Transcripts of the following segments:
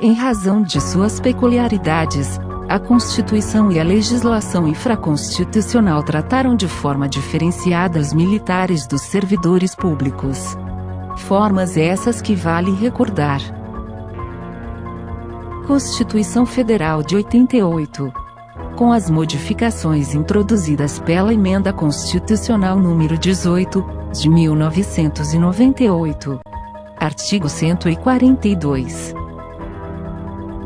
em razão de suas peculiaridades, a Constituição e a legislação infraconstitucional trataram de forma diferenciada os militares dos servidores públicos. Formas essas que vale recordar. Constituição Federal de 88. Com as modificações introduzidas pela Emenda Constitucional número 18, de 1998. Artigo 142.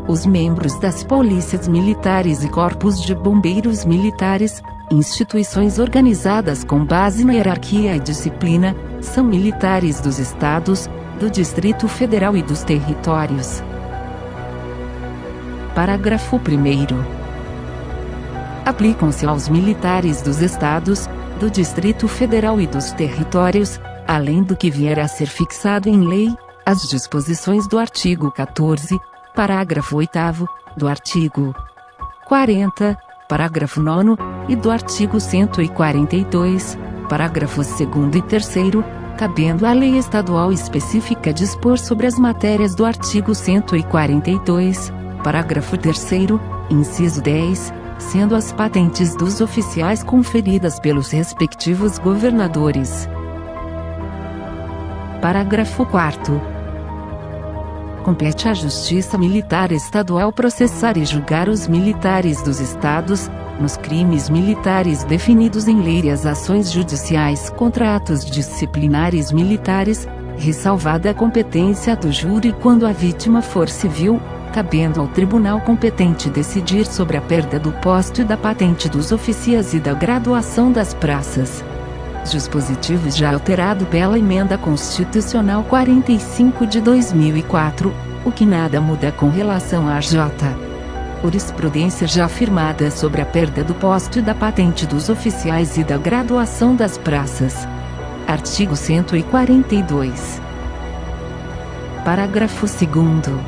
Os membros das polícias militares e corpos de bombeiros militares, instituições organizadas com base na hierarquia e disciplina, são militares dos estados, do Distrito Federal e dos territórios. Parágrafo 1º. Aplicam-se aos militares dos estados, do Distrito Federal e dos territórios, além do que vier a ser fixado em lei, as disposições do artigo 14, parágrafo 8º, do artigo 40, parágrafo 9º, e do artigo 142, parágrafos 2º e 3º, cabendo à lei estadual específica dispor sobre as matérias do artigo 142, parágrafo 3º, inciso 10, sendo as patentes dos oficiais conferidas pelos respectivos governadores. Parágrafo 4º. Compete à Justiça Militar Estadual processar e julgar os militares dos estados, nos crimes militares definidos em lei e as ações judiciais contra atos disciplinares militares, ressalvada a competência do júri quando a vítima for civil, cabendo ao tribunal competente decidir sobre a perda do posto e da patente dos oficiais e da graduação das praças. Dispositivo já alterado pela Emenda Constitucional 45 de 2004, o que nada muda com relação à J. Jurisprudência já firmada sobre a perda do posto e da patente dos oficiais e da graduação das praças. Artigo 142. Parágrafo 2º.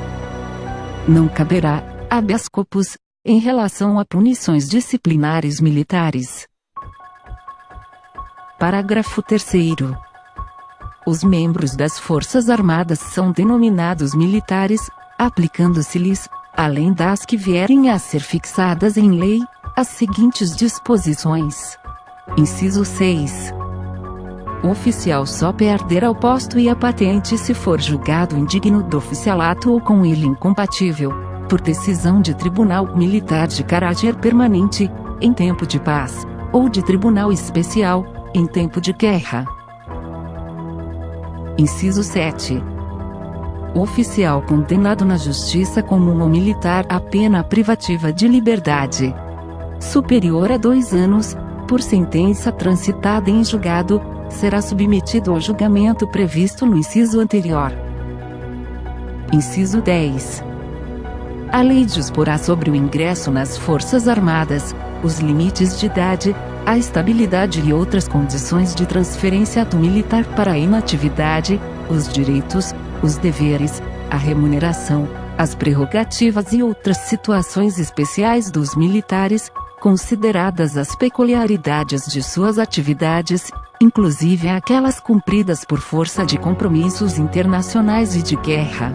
Não caberá habeas corpus em relação a punições disciplinares militares. Parágrafo 3º. Os membros das Forças Armadas são denominados militares, aplicando-se-lhes, além das que vierem a ser fixadas em lei, as seguintes disposições. Inciso 6. O oficial só perderá o posto e a patente se for julgado indigno do oficialato ou com ele incompatível, por decisão de tribunal militar de caráter permanente, em tempo de paz, ou de tribunal especial, em tempo de guerra. Inciso 7. O oficial condenado na justiça comum ou militar a pena privativa de liberdade superior a 2 anos, por sentença transitada em julgado, será submetido ao julgamento previsto no inciso anterior. Inciso 10. A lei disporá sobre o ingresso nas Forças Armadas, os limites de idade, a estabilidade e outras condições de transferência do militar para a inatividade, os direitos, os deveres, a remuneração, as prerrogativas e outras situações especiais dos militares, consideradas as peculiaridades de suas atividades, inclusive aquelas cumpridas por força de compromissos internacionais e de guerra.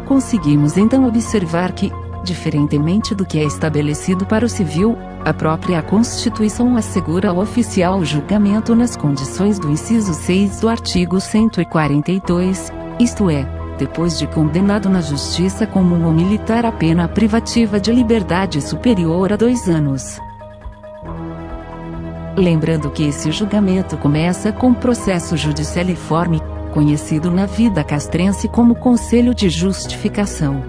Conseguimos então observar que, diferentemente do que é estabelecido para o civil, a própria Constituição assegura ao oficial o julgamento nas condições do inciso 6 do artigo 142, isto é, depois de condenado na justiça comum ou militar a pena privativa de liberdade superior a 2 anos. Lembrando que esse julgamento começa com processo judicialiforme, conhecido na vida castrense como Conselho de Justificação.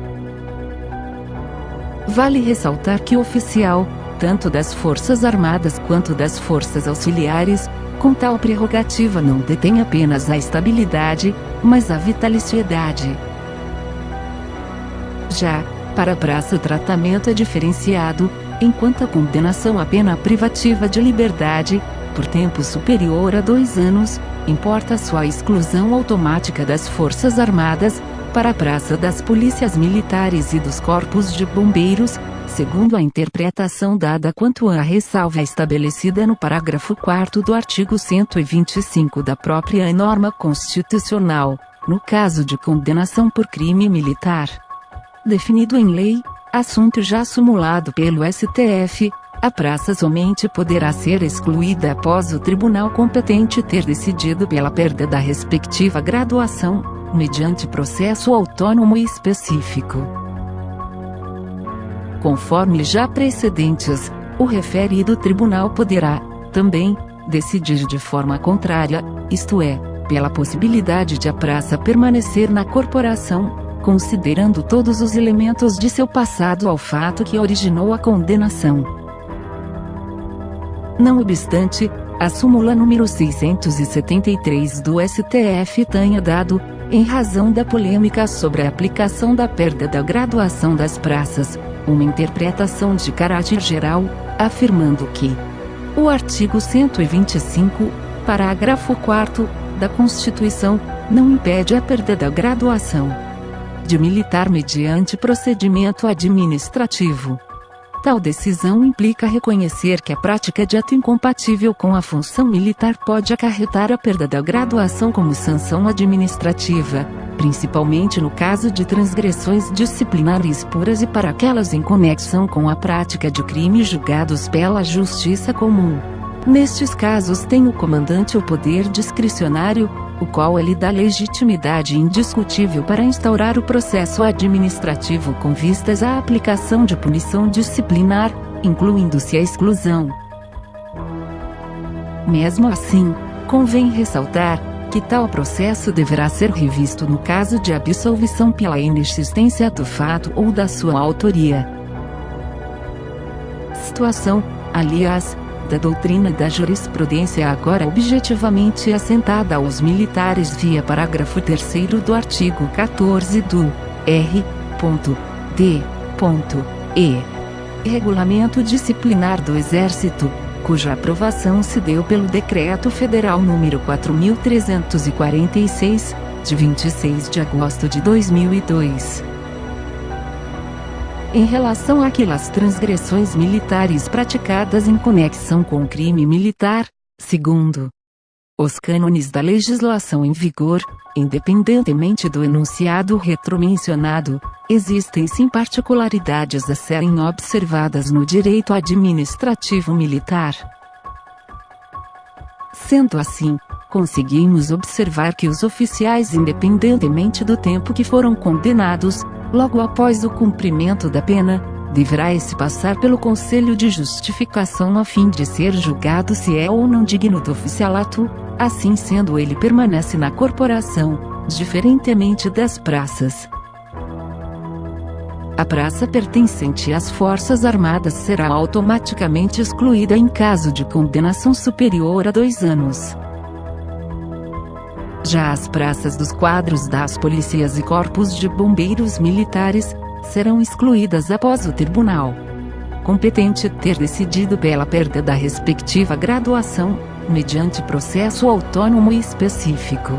Vale ressaltar que o oficial, tanto das Forças Armadas quanto das Forças Auxiliares, com tal prerrogativa não detém apenas a estabilidade, mas a vitaliciedade. Já, para a praça o tratamento é diferenciado, enquanto a condenação à pena privativa de liberdade, por tempo superior a 2 anos, importa sua exclusão automática das Forças Armadas, para a praça das polícias militares e dos corpos de bombeiros, segundo a interpretação dada quanto à ressalva estabelecida no parágrafo 4º do artigo 125 da própria norma constitucional. no caso de condenação por crime militar definido em lei, assunto já simulado pelo STF, a praça somente poderá ser excluída após o tribunal competente ter decidido pela perda da respectiva graduação, mediante processo autônomo e específico. Conforme já precedentes, o referido tribunal poderá, também, decidir de forma contrária, isto é, pela possibilidade de a praça permanecer na corporação, considerando todos os elementos de seu passado ao fato que originou a condenação. Não obstante, a súmula número 673 do STF tenha dado, em razão da polêmica sobre a aplicação da perda da graduação das praças, uma interpretação de caráter geral, afirmando que o artigo 125, parágrafo 4º, da Constituição, não impede a perda da graduação de militar mediante procedimento administrativo. Tal decisão implica reconhecer que a prática de ato incompatível com a função militar pode acarretar a perda da graduação como sanção administrativa, principalmente no caso de transgressões disciplinares puras e para aquelas em conexão com a prática de crimes julgados pela justiça comum. Nestes casos tem o comandante o poder discricionário, o qual lhe dá legitimidade indiscutível para instaurar o processo administrativo com vistas à aplicação de punição disciplinar, incluindo-se a exclusão. Mesmo assim, convém ressaltar que tal processo deverá ser revisto no caso de absolvição pela inexistência do fato ou da sua autoria. Situação, aliás, da doutrina da jurisprudência agora objetivamente assentada aos militares via parágrafo 3º do artigo 14 do R.D.E. Regulamento Disciplinar do Exército, cuja aprovação se deu pelo Decreto Federal número 4.346, de 26 de agosto de 2002. Em relação àquelas transgressões militares praticadas em conexão com o crime militar, segundo os cânones da legislação em vigor, independentemente do enunciado retromencionado, existem sim particularidades a serem observadas no direito administrativo militar. Sendo assim, conseguimos observar que os oficiais, independentemente do tempo que foram condenados, logo após o cumprimento da pena, deverá esse passar pelo Conselho de Justificação a fim de ser julgado se é ou não digno do oficialato, assim sendo ele permanece na corporação, diferentemente das praças. A praça pertencente às Forças Armadas será automaticamente excluída em caso de condenação superior a 2 anos. Já as praças dos quadros das polícias e corpos de bombeiros militares serão excluídas após o tribunal competente ter decidido pela perda da respectiva graduação, mediante processo autônomo e específico.